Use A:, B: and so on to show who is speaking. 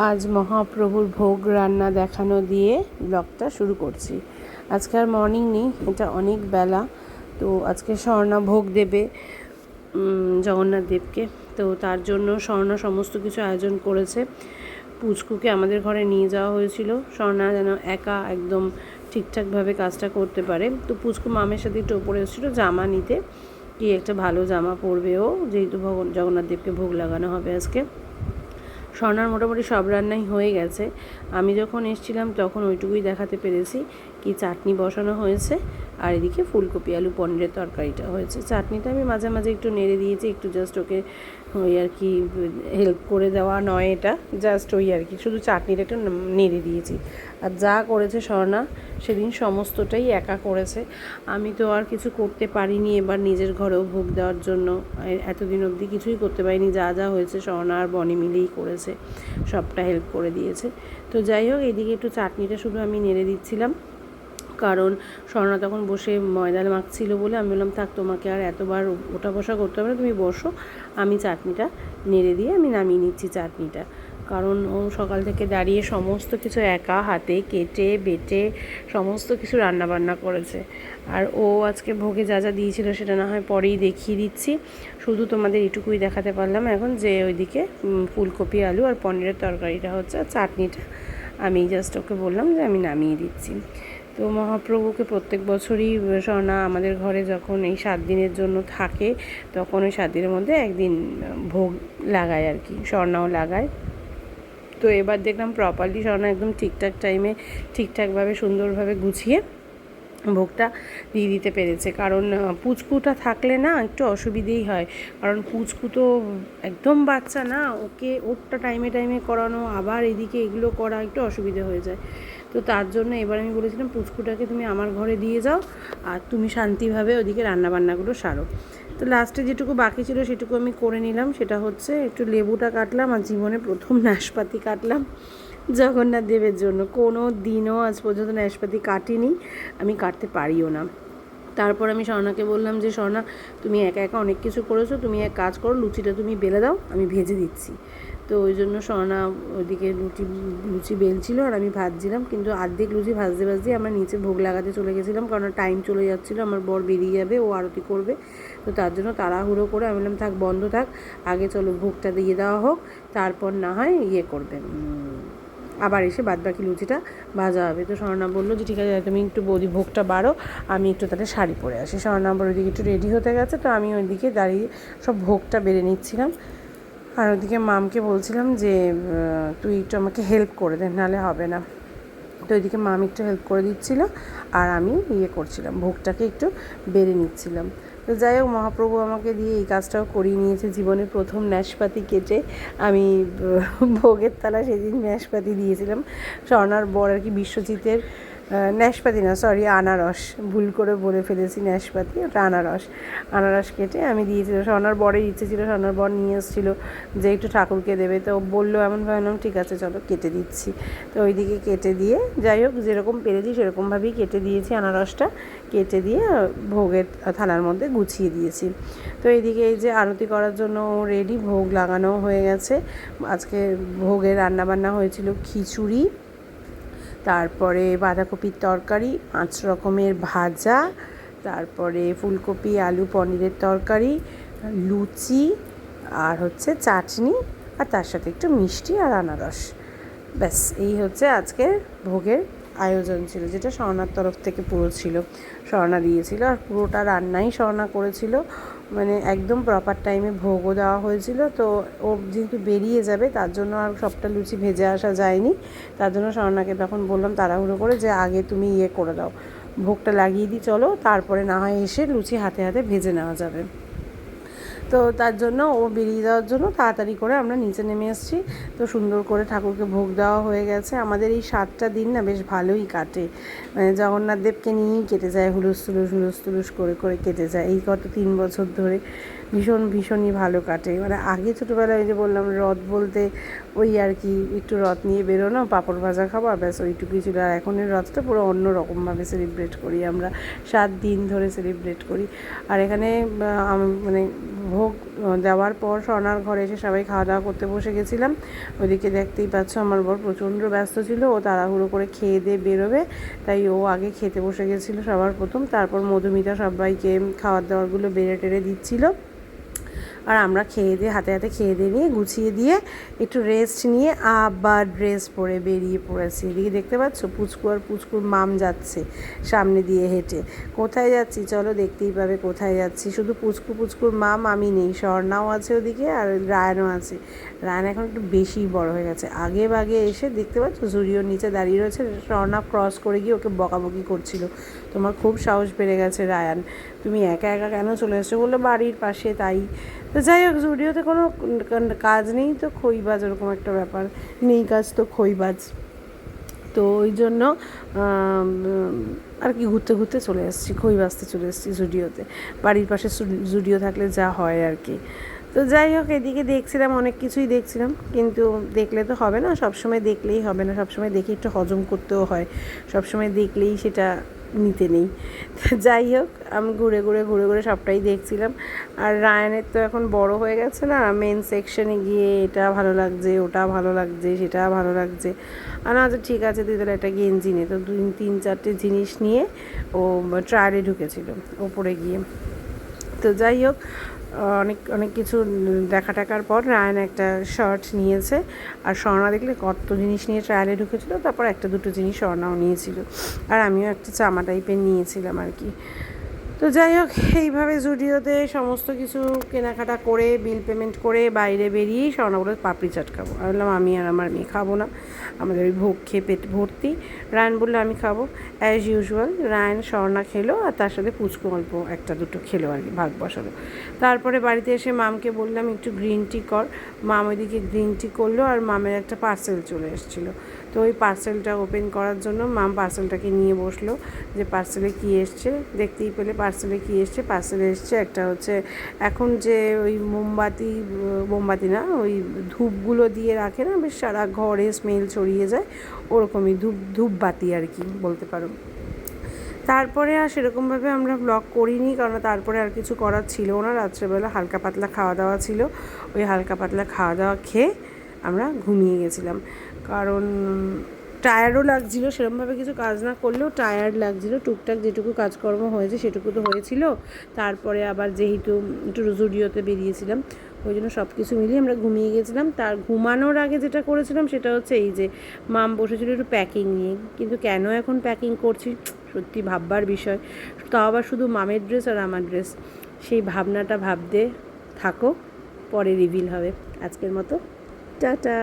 A: আজ মহাপ্রভুর ভোগ রান্না দেখানো দিয়ে ব্লগটা শুরু করছি। আজকে আর মর্নিং নেই, এটা অনেক বেলা। তো আজকে স্বর্ণা ভোগ দেবে জগন্নাথ দেবকে। তো তার জন্য স্বর্ণা সমস্ত কিছু আয়োজন করেছে। পুচকুকে আমাদের ঘরে নিয়ে যাওয়া হয়েছিল, স্বর্ণা যেন একা একদম ঠিকঠাকভাবে কাজটা করতে পারে। তো পুচকু মামের সাথে একটু ওপরে এসেছিলো জামা নিতে, কি একটা ভালো জামা পরবে ও, যেহেতু জগন্নাথ দেবকে ভোগ লাগানো হবে আজকে। স্বর্ণার মোটামুটি সব রান্নাই হয়ে গেছে। আমি যখন এসেছিলাম তখন ওইটুকুই দেখাতে পেরেছি, কি চাটনি বসানো হয়েছে আর এদিকে ফুলকপি আলু পনিরের তরকারিটা হয়েছে। চাটনিটা আমি মাঝে মাঝে একটু নেড়ে দিয়েছি, একটু জাস্ট ওকে ওই আর কি হেল্প করে দেওয়া নয়, এটা জাস্ট ওই আর কি, শুধু চাটনিটা একটু নেড়ে দিয়েছি। আর যা করেছে স্বর্ণা সেদিন সমস্তটাই একা করেছে। আমি তো আর কিছু করতে পারিনি এবার নিজের ঘরেও ভোগ দেওয়ার জন্য। এতদিন অবধি কিছুই করতে পারিনি, যা যা হয়েছে স্বর্ণা আর বনি মিলেই করেছে, সবটা হেল্প করে দিয়েছে। তো যাই হোক, এদিকে একটু চাটনিটা শুধু আমি নেড়ে দিচ্ছিলাম, কারণ স্বর্ণা তখন বসে ময়দা মাখছিল বলে আমি বললাম থাক, তোমাকে আর এতবার ওঠা বসা করতে হবে না, তুমি বসো, আমি চাটনিটা নেড়ে দিয়ে আমি নামিয়ে নিচ্ছি চাটনিটা। কারণ ও সকাল থেকে দাঁড়িয়ে সমস্ত কিছু একা হাতে কেটে বেটে সমস্ত কিছু রান্নাবান্না করেছে। আর ও আজকে ভোগে যা যা দিয়েছিল সেটা না হয় পরেই দেখিয়ে দিচ্ছি, শুধু তোমাদের এটুকুই দেখাতে পারলাম এখন, যে ওইদিকে ফুলকপি আলু আর পনিরের তরকারিটা হচ্ছে, আর চাটনিটা আমি জাস্ট ওকে বললাম যে আমি নামিয়ে দিচ্ছি। তো মহাপ্রভুকে প্রত্যেক বছরই স্বর্ণা আমাদের ঘরে যখন এই 7 দিনের জন্য থাকে, তখন ওই 7 দিনের মধ্যে একদিন ভোগ লাগায় আর কি, স্বর্ণাও লাগায়। তো এবার দেখলাম প্রপারলি স্বর্ণা একদম ঠিকঠাক টাইমে ঠিকঠাকভাবে সুন্দরভাবে গুছিয়ে ভোগটা দিয়ে দিতে পেরেছে। কারণ পুচকুটা থাকলে না একটু অসুবিধেই হয়, কারণ পুচকু তো একদম বাচ্চা না, ওকে ওরটা টাইমে টাইমে করানো, আবার এদিকে এগুলো করা একটু অসুবিধে হয়ে যায়। তো তার জন্য এবার আমি বলেছিলাম পুচকুটাকে তুমি আমার ঘরে দিয়ে যাও, আর তুমি শান্তিভাবে ওদিকে রান্নাবান্নাগুলো সারো। তো লাস্টে যেটুকু বাকি ছিল সেটুকু আমি করে নিলাম, সেটা হচ্ছে একটু লেবুটা কাটলাম, আর জীবনে প্রথম নাশপাতি কাটলাম জগন্নাথ দেবের জন্য। কোনো দিনও আজ পর্যন্ত নাশপাতি কাটিনি, আমি কাটতে পারিও না। তারপর আমি স্বর্ণাকে বললাম যে স্বর্ণা, তুমি একা একা অনেক কিছু করেছো, তুমি এক কাজ করো, লুচিটা তুমি বেলে দাও, আমি ভেজে দিচ্ছি। তো ওই জন্য স্বর্ণা ওইদিকে লুচি বেলছিল আর আমি ভাজছিলাম, কিন্তু অর্ধেক লুচি ভাজতে ভাজতে আমরা নিচে ভোগ লাগাতে চলে গেছিলাম, কারণ টাইম চলে যাচ্ছিলো, আমার বর বেরিয়ে যাবে, ও আরতি করবে। তো তার জন্য তাড়াহুড়ো করে আমি বললাম থাক, বন্ধ থাক, আগে চলো ভোগটা দিয়ে দেওয়া হোক, তারপর না হয় ইয়ে করবে, আবার এসে বাদবাকি লুচিটা ভাজা হবে। তো স্বর্ণা বললো যে ঠিক আছে, তুমি একটু বৌদি ভোগটা বাড়ো, আমি একটু তাহলে শাড়ি পরে আসি। স্বর্ণা আবার ওইদিকে একটু রেডি হতে গেছে, তো আমি ওইদিকে দাঁড়িয়ে সব ভোগটা বেড়ে নিচ্ছিলাম। আর ওইদিকে মামকে বলছিলাম যে তুই একটু আমাকে হেল্প করে দে, নাহলে হবে না। তো ওইদিকে মাম একটু হেল্প করে দিচ্ছিলো, আর আমি ইয়ে করছিলাম, ভোগটাকে একটু বেড়ে নিচ্ছিলাম। তো যাই হোক, মহাপ্রভু আমাকে দিয়ে এই কাজটাও করিয়ে নিয়েছে, জীবনের প্রথম নাশপাতি কেটে আমি ভোগের থালা সেদিন নাশপাতি দিয়েছিলাম। স্বর্ণার বর আর কি বিশ্বজিতের নাশপাতি না, সরি আনারস, ভুল করে বলে ফেলেছি নাশপাতি, ওটা আনারস কেটে আমি দিয়েছিলাম। স্বর্ণার বরের ইচ্ছে ছিল, স্বর্ণার বর নিয়ে এসেছিলো যে একটু ঠাকুরকে দেবে, তো বললো এমন ভাবলাম ঠিক আছে চলো কেটে দিচ্ছি। তো ওইদিকে কেটে দিয়ে, যাই হোক যেরকম পেরেছি সেরকমভাবেই কেটে দিয়েছি, আনারসটা কেটে দিয়ে ভোগের থালার মধ্যে গুছিয়ে দিয়েছি। তো এইদিকে এই যে আরতি করার জন্য রেডি, ভোগ লাগানো হয়ে গেছে। আজকে ভোগের রান্নাবান্না হয়েছিল খিচুড়ি, তারপরে বাঁধাকপির তরকারি, 5 রকমের ভাজা, তারপরে ফুলকপি আলু পনিরের তরকারি, লুচি, আর হচ্ছে চাটনি, আর তার সাথে একটু মিষ্টি আর আনারস। ব্যাস এই হচ্ছে আজকের ভোগের আয়োজন ছিল, যেটা স্বর্ণার তরফ থেকে পুরো ছিল, স্বর্ণা দিয়েছিল, আর পুরোটা রান্নাই স্বর্ণা করেছিল। মানে একদম প্রপার টাইমে ভোগও দেওয়া হয়েছিল। তো ও যেহেতু বেরিয়ে যাবে তার জন্য আর সবটা লুচি ভেজে আসা যায়নি, তার জন্য স্বর্ণাকে তখন বললাম তাড়াহুড়ো করে যে আগে তুমি ইয়ে করে দাও, ভোগটা লাগিয়ে দিই চলো, তারপরে না হয় এসে লুচি হাতে হাতে ভেজে নেওয়া যাবে। তো তার জন্য ও বেরিয়ে যাওয়ার জন্য তাড়াতাড়ি করে আমরা নিচে নেমে এসেছি। তো সুন্দর করে ঠাকুরকে ভোগ দেওয়া হয়ে গেছে। আমাদের এই 7টা দিন না বেশ ভালোই কাটে, মানে জগন্নাথ দেবকে নিয়েই কেটে যায়, হুলুস তুলুস করে করে কেটে যায় এই গত 3 বছর ধরে। ভীষণই ভালো কাটে। মানে আগে ছোটোবেলায় যে বললাম, রথ বলতে ওই আর কি একটু রথ নিয়ে বেরোনো, পাঁপড় ভাজা খাওয়া, ব্যাস ওইটুকুই ছিল। আর এখনের রথটা পুরো অন্য রকমভাবে সেলিব্রেট করি আমরা, 7 দিন ধরে সেলিব্রেট করি। আর এখানে মানে ভোগ দেওয়ার পর স্বর্ণার ঘরে এসে সবাই খাওয়া দাওয়া করতে বসে গেছিলাম। ওইদিকে দেখতেই পাচ্ছ আমার বর প্রচণ্ড ব্যস্ত ছিল, ও তাড়াহুড়ো করে খেয়ে দিয়ে বেরোবে, তাই ও আগে খেতে বসে গেছিলো সবার প্রথম। তারপর মধুমিতা সবাইকে খাবার দাবারগুলো বেড়ে টেড়ে দিচ্ছিলো। আর আমরা খেয়ে দিয়ে হাতে হাতে খেয়ে দিয়ে নিয়ে গুছিয়ে দিয়ে একটু রেস্ট নিয়ে আবার ড্রেস পরে বেরিয়ে পড়েছি। এদিকে দেখতে পাচ্ছ পুচকু আর পুচকুর মাম যাচ্ছে সামনে দিয়ে হেঁটে। কোথায় যাচ্ছি চলো দেখতেই পাবে কোথায় যাচ্ছি। শুধু পুচকুর মাম আমি নেই, স্বর্ণাও আছে ওদিকে আর রায়ানও আছে। রায়ান এখন একটু বেশি বড় হয়ে গেছে। আগে বাগে এসে দেখতে পাচ্ছ জুডিওর নিচে দাঁড়িয়ে রয়েছে, স্বর্ণা ক্রস করে গিয়ে ওকে বকাবকি করছিল, তোমার খুব সাহস বেড়ে গেছে রায়ান, তুমি একা একা কেন চলে এসছো? বললো বাড়ির পাশে তাই। তো যাই হোক, জুডিওতে কোনো কাজ নেই তো খইবাজ, ওরকম একটা ব্যাপার, নেই কাজ তো খইবাজ। তো ওই জন্য আর কি ঘুরতে ঘুরতে চলে এসেছি, খই বাজতে চলে এসেছি জুডিওতে। বাড়ির পাশে জুডিও থাকলে যা হয় আর কি। তো যাই হোক, এদিকে দেখছিলাম, অনেক কিছুই দেখছিলাম, কিন্তু দেখলে তো হবে না, সবসময় দেখলেই হবে না, সবসময় দেখে একটু হজম করতেও হয়, সবসময় দেখলেই সেটা নিতে নেই। যাই হোক, আমি ঘুরে ঘুরে সবটাই দেখছিলাম। আর রায়ানের তো এখন বড় হয়ে গেছে না, মেন সেকশনে গিয়ে এটা ভালো লাগছে, ওটা ভালো লাগছে, সেটা ভালো লাগছে। আর না, আচ্ছা ঠিক আছে তুই তাহলে একটা গেঞ্জি নে। তো 3-4টে জিনিস নিয়ে ও ট্রায়ালে ঢুকেছিল ওপরে গিয়ে। তো যাই হোক, অনেক কিছু দেখা টাকার পর রায়ান একটা শার্ট নিয়েছে। আর স্বর্ণা দেখলে কত জিনিস নিয়ে ট্রায়ালে ঢুকেছিল, তারপর 1-2 জিনিস স্বর্ণাও নিয়েছিল। আর আমিও একটা জামা টাইপের নিয়েছিলাম আর কি। তো যাই হোক, এইভাবে জুডিওতে সমস্ত কিছু কেনাকাটা করে বিল পেমেন্ট করে বাইরে বেরিয়েই স্বর্ণা বলে পাপড়ি চাট খাবো। আমি বললাম আমি আর আমার মেয়ে খাবো না, আমাদের ওই ভোগ খেয়ে পেট ভর্তি। রায়ান বললো আমি খাবো। অ্যাজ ইউজুয়াল রায়ান স্বর্ণা খেলো, আর তার সাথে পুচকু অল্প 1-2 খেলো আর কি, ভাগ বসালো। তারপরে বাড়িতে এসে মামকে বললাম একটু গ্রিন টি কর। মাম ওইদিকে গ্রিন টি করলো, আর মামের একটা পার্সেল চলে এসেছিলো। তো ওই পার্সেলটা ওপেন করার জন্য মাম পার্সেলটাকে নিয়ে বসলো, যে পার্সেলে কী এসছে। দেখতেই পেলে পার্সেলে কী এসছে। পার্সেলে এসছে একটা হচ্ছে এখন যে ওই মোমবাতি না, ওই ধূপগুলো দিয়ে রাখে না, বেশ সারা ঘরে স্মেল ছড়িয়ে যায়, ওরকমই ধূপবাতি আর কি বলতে পারো। তারপরে আর সেরকমভাবে আমরা ব্লগ করিনি, কারণ তারপরে আর কিছু করার ছিল না। রাত্রেবেলা হালকা পাতলা খাওয়া দাওয়া ছিল, ওই হালকা পাতলা খাওয়া দাওয়া খেয়ে আমরা ঘুমিয়ে গেছিলাম। কারণ টায়ার্ডও লাগছিলো, সেরকমভাবে কিছু কাজ না করলেও টায়ার্ড লাগছিলো। টুকটাক যেটুকু কাজকর্ম হয়েছে সেটুকু তো হয়েছিল। তারপরে আবার যেহেতু একটু জুডিওতে বেরিয়েছিলাম, ওই জন্য সব কিছু মিলিয়ে আমরা ঘুমিয়ে গেছিলাম। তার ঘুমানোর আগে যেটা করেছিলাম সেটা হচ্ছে এই যে মাম বসেছিল একটু প্যাকিং নিয়ে, কিন্তু কেন এখন প্যাকিং করছি সত্যি ভাববার বিষয়। তাও আবার শুধু মামের ড্রেস আর আমার ড্রেস, সেই ভাবনাটা ভাবতে থাকো, পরে রিভিল হবে। আজকের মতো টাটা।